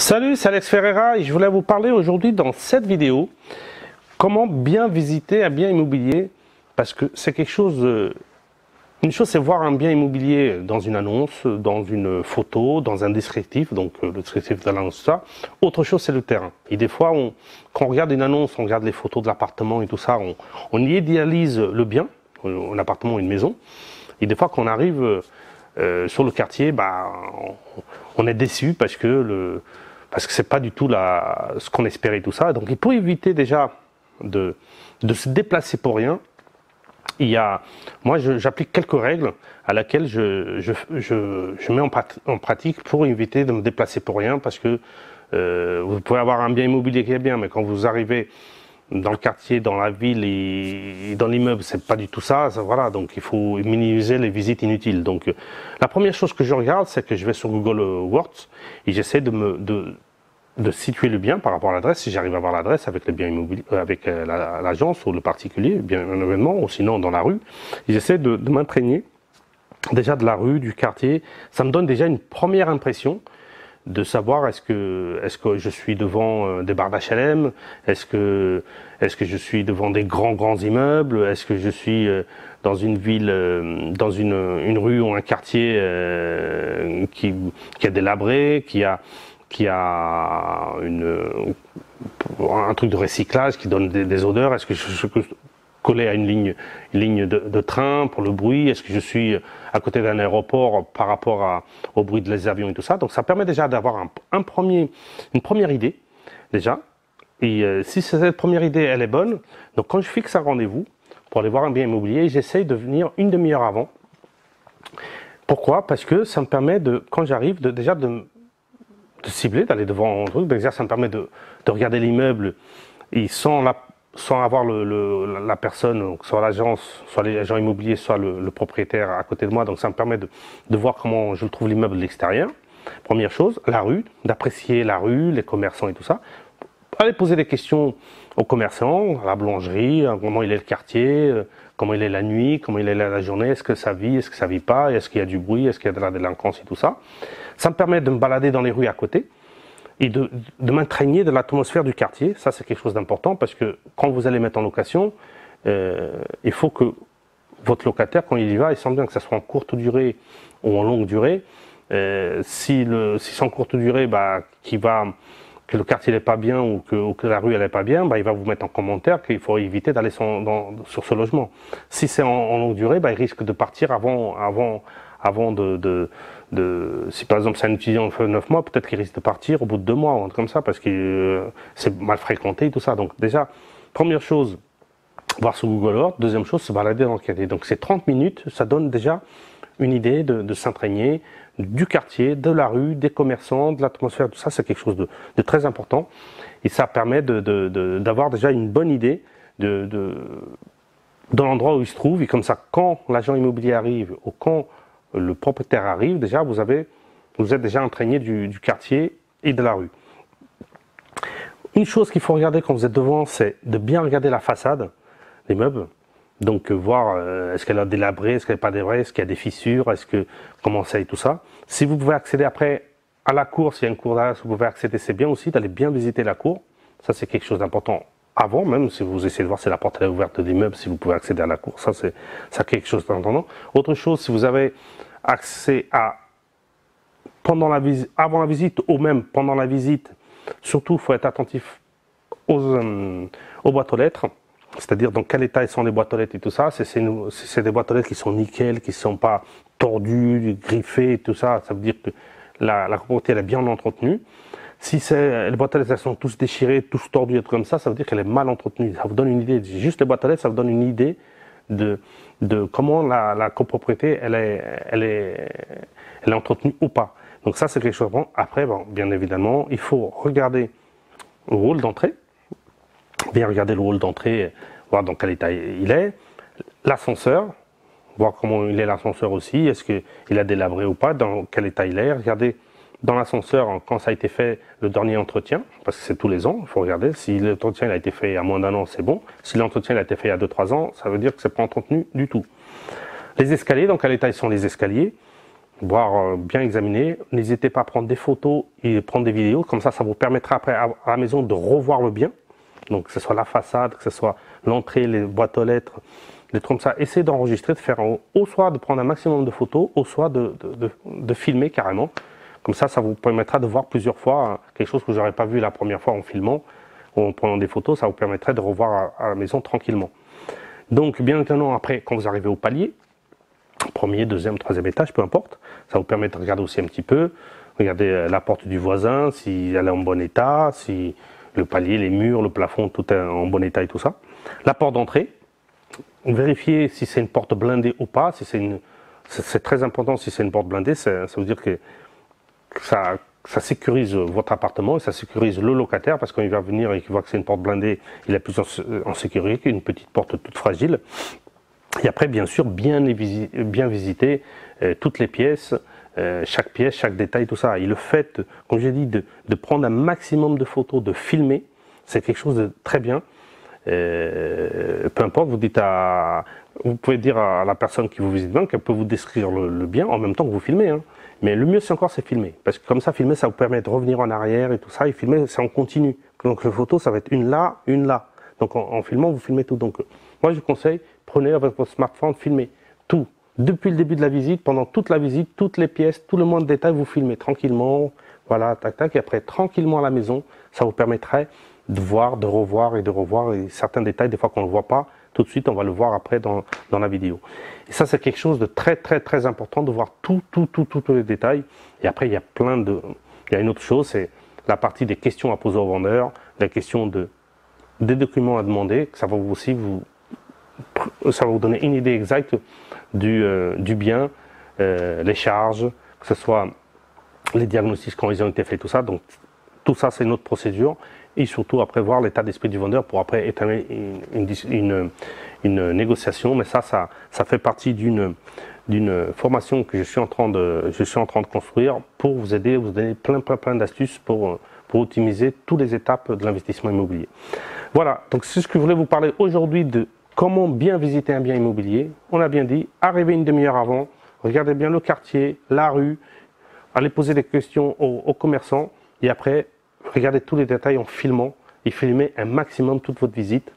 Salut, c'est Alex Ferreira et je voulais vous parler aujourd'hui dans cette vidéo comment bien visiter un bien immobilier, parce que c'est quelque chose, une chose c'est voir un bien immobilier dans une annonce, dans une photo, dans un descriptif, donc le descriptif de l'annonce, ça. Autre chose c'est le terrain. Et des fois, quand on regarde une annonce, on regarde les photos de l'appartement et tout ça, on y idéalise le bien, un appartement ou une maison, et des fois quand on arrive sur le quartier, on est déçu parce que c'est pas du tout ce qu'on espérait tout ça. Donc il faut éviter déjà de se déplacer pour rien. Moi j'applique quelques règles à laquelle je mets en pratique pour éviter de me déplacer pour rien, parce que vous pouvez avoir un bien immobilier qui est bien, mais quand vous arrivez dans le quartier, dans la ville et dans l'immeuble, c'est pas du tout ça, voilà. Donc il faut minimiser les visites inutiles. Donc la première chose que je regarde, c'est que je vais sur Google Words et j'essaie de situer le bien par rapport à l'adresse, si j'arrive à voir l'adresse avec le bien immobilier, avec l'agence ou le particulier, bien un événement, ou sinon dans la rue. J'essaie de m'imprégner déjà de la rue, du quartier. Ça me donne déjà une première impression de savoir est-ce que je suis devant des barres d'HLM, est-ce que je suis devant des grands immeubles, est-ce que je suis dans une ville, dans une rue ou un quartier qui est délabré, qui a un truc de recyclage qui donne des odeurs. Est-ce que je suis collé à une ligne de train pour le bruit? Est-ce que je suis à côté d'un aéroport par rapport au bruit des avions et tout ça? Donc ça permet déjà d'avoir une première idée déjà. Et si cette première idée elle est bonne, donc quand je fixe un rendez-vous pour aller voir un bien immobilier, j'essaye de venir une demi-heure avant. Pourquoi? Parce que ça me permet quand j'arrive, déjà de cibler, d'aller devant un truc. Déjà ça me permet de regarder l'immeuble et sans avoir la personne, donc soit l'agence, soit les agents immobiliers, soit le propriétaire à côté de moi. Donc ça me permet de voir comment je trouve l'immeuble de l'extérieur. Première chose, la rue, d'apprécier la rue, les commerçants et tout ça. Aller poser des questions aux commerçants, à la boulangerie, comment il est le quartier, comment il est la nuit, comment il est la journée, est-ce que ça vit, est-ce que ça vit pas, est-ce qu'il y a du bruit, est-ce qu'il y a de la délinquance et tout ça. Ça me permet de me balader dans les rues à côté et de m'imprégner de l'atmosphère du quartier. Ça, c'est quelque chose d'important, parce que quand vous allez mettre en location, il faut que votre locataire, quand il y va, il sent bien que ça soit en courte durée ou en longue durée. Si c'est en courte durée, que le quartier n'est pas bien ou que la rue elle est pas bien, il va vous mettre en commentaire qu'il faut éviter d'aller sur ce logement. Si c'est en longue durée, il risque de partir avant si par exemple c'est un étudiant de 9 mois, peut-être qu'il risque de partir au bout de 2 mois ou un truc comme ça, parce que c'est mal fréquenté et tout ça. Donc déjà, première chose, voir sur Google Earth. Deuxième chose, se balader dans le quartier. Donc ces 30 minutes, ça donne déjà une idée de s'imprégner du quartier, de la rue, des commerçants, de l'atmosphère, tout ça. C'est quelque chose de très important, et ça permet d'avoir déjà une bonne idée de l'endroit où il se trouve. Et comme ça, quand l'agent immobilier arrive ou quand le propriétaire arrive, déjà vous êtes déjà imprégné du quartier et de la rue. Une chose qu'il faut regarder quand vous êtes devant, c'est de bien regarder la façade des meubles. Donc voir est-ce qu'elle est délabrée, est-ce qu'elle n'est pas délabrée, est-ce qu'il y a des fissures, comment c'est et tout ça. Si vous pouvez accéder après à la cour, s'il y a une cour derrière, si vous pouvez accéder, c'est bien aussi d'aller bien visiter la cour. Ça, c'est quelque chose d'important. Avant, même si vous essayez de voir si la porte est ouverte de l'immeuble, si vous pouvez accéder à la cour, ça c'est quelque chose d'important. Autre chose, si vous avez accès avant la visite ou même pendant la visite, surtout il faut être attentif aux boîtes aux lettres, c'est-à-dire dans quel état sont les boîtes aux lettres et tout ça. C'est des boîtes aux lettres qui sont nickel, qui ne sont pas tordues, griffées et tout ça. Ça veut dire que la propriété elle est bien entretenue. Si les boîtes aux lettres elles sont tous déchirées, tous tordues, et tout comme ça veut dire qu'elle est mal entretenue. Ça vous donne une idée. Juste les boîtes aux lettres, ça vous donne une idée de comment la copropriété elle est entretenue ou pas. Donc ça c'est quelque chose. Bon, après, bien évidemment, il faut regarder le hall d'entrée, bien regarder le hall d'entrée, voir dans quel état il est, l'ascenseur, voir comment il est l'ascenseur aussi, est-ce qu'il a délabré ou pas, dans quel état il est, regarder dans l'ascenseur quand ça a été fait le dernier entretien, parce que c'est tous les ans, il faut regarder. Si l'entretien a été fait il y a moins d'1 an, c'est bon. Si l'entretien a été fait il y a 2-3 ans, ça veut dire que c'est pas entretenu du tout. Les escaliers, dans quel état sont les escaliers? voire bien examiner. N'hésitez pas à prendre des photos et prendre des vidéos, comme ça vous permettra après à la maison de revoir le bien. Donc que ce soit la façade, que ce soit l'entrée, les boîtes aux lettres, des trucs comme ça. Essayez d'enregistrer, de faire au soit de prendre un maximum de photos, au soit de filmer carrément. Comme ça vous permettra de voir plusieurs fois quelque chose que vous n'aurez pas vu la première fois en filmant ou en prenant des photos. Ça vous permettrait de revoir à la maison tranquillement. Donc bien évidemment, après, quand vous arrivez au palier, premier, deuxième, troisième étage, peu importe, ça vous permet de regarder aussi un petit peu, regarder la porte du voisin, si elle est en bon état, si le palier, les murs, le plafond, tout est en bon état et tout ça. La porte d'entrée, vérifiez si c'est une porte blindée ou pas. Si c'est très important si c'est une porte blindée, ça veut dire que ça sécurise votre appartement et ça sécurise le locataire, parce que quand il va venir et qu'il voit que c'est une porte blindée, il est plus en sécurité qu'une petite porte toute fragile. Et après, bien sûr, bien visiter toutes les pièces, chaque pièce, chaque détail, tout ça. Et le fait, comme j'ai dit, de prendre un maximum de photos, de filmer, c'est quelque chose de très bien. Peu importe, vous pouvez dire à la personne qui vous visite bien qu'elle peut vous décrire le bien en même temps que vous filmez. Hein. Mais le mieux, c'est encore, c'est filmer. Parce que comme ça, filmer, ça vous permet de revenir en arrière et tout ça. Et filmer, c'est en continu. Donc, les photos, ça va être une là, une là. Donc, en filmant, vous filmez tout. Donc, moi, je vous conseille, prenez avec votre smartphone, filmez tout. Depuis le début de la visite, pendant toute la visite, toutes les pièces, tout le moindre détail, vous filmez tranquillement. Voilà, tac, tac. Et après, tranquillement à la maison, ça vous permettrait de voir, de revoir et de revoir. Et certains détails, des fois qu'on ne le voit pas, tout de suite, on va le voir après dans la vidéo. Et ça, c'est quelque chose de très, très, très important, de voir tous les détails. Et après, il y a une autre chose, c'est la partie des questions à poser au vendeur, la question des documents à demander. Ça va vous donner une idée exacte du bien, les charges, que ce soit les diagnostics quand ils ont été faits, tout ça. Donc, tout ça, c'est notre procédure. Et surtout, après, voir l'état d'esprit du vendeur pour après étamer une négociation. Mais ça fait partie d'une formation que je suis en train de construire pour vous aider, vous donner plein d'astuces pour optimiser toutes les étapes de l'investissement immobilier. Voilà, donc c'est ce que je voulais vous parler aujourd'hui de comment bien visiter un bien immobilier. On a bien dit, arrivez une demi-heure avant, regardez bien le quartier, la rue, allez poser des questions aux commerçants et après, regardez tous les détails en filmant et filmez un maximum toute votre visite.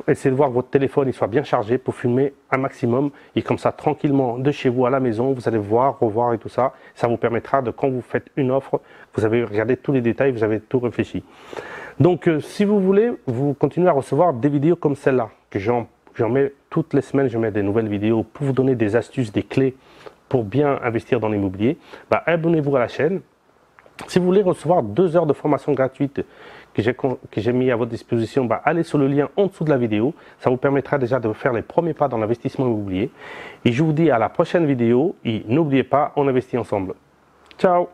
Essayez de voir que votre téléphone il soit bien chargé pour filmer un maximum et comme ça, tranquillement, de chez vous à la maison, vous allez voir, revoir et tout ça. Ça vous permettra de, quand vous faites une offre, vous avez regardé tous les détails, vous avez tout réfléchi. Donc, si vous voulez, vous continuez à recevoir des vidéos comme celle-là, que j'en mets toutes les semaines, je mets des nouvelles vidéos pour vous donner des astuces, des clés pour bien investir dans l'immobilier. Abonnez-vous à la chaîne. Si vous voulez recevoir 2 heures de formation gratuite que j'ai mis à votre disposition, allez sur le lien en dessous de la vidéo. Ça vous permettra déjà de faire les premiers pas dans l'investissement immobilier. Et je vous dis à la prochaine vidéo et n'oubliez pas, on investit ensemble. Ciao!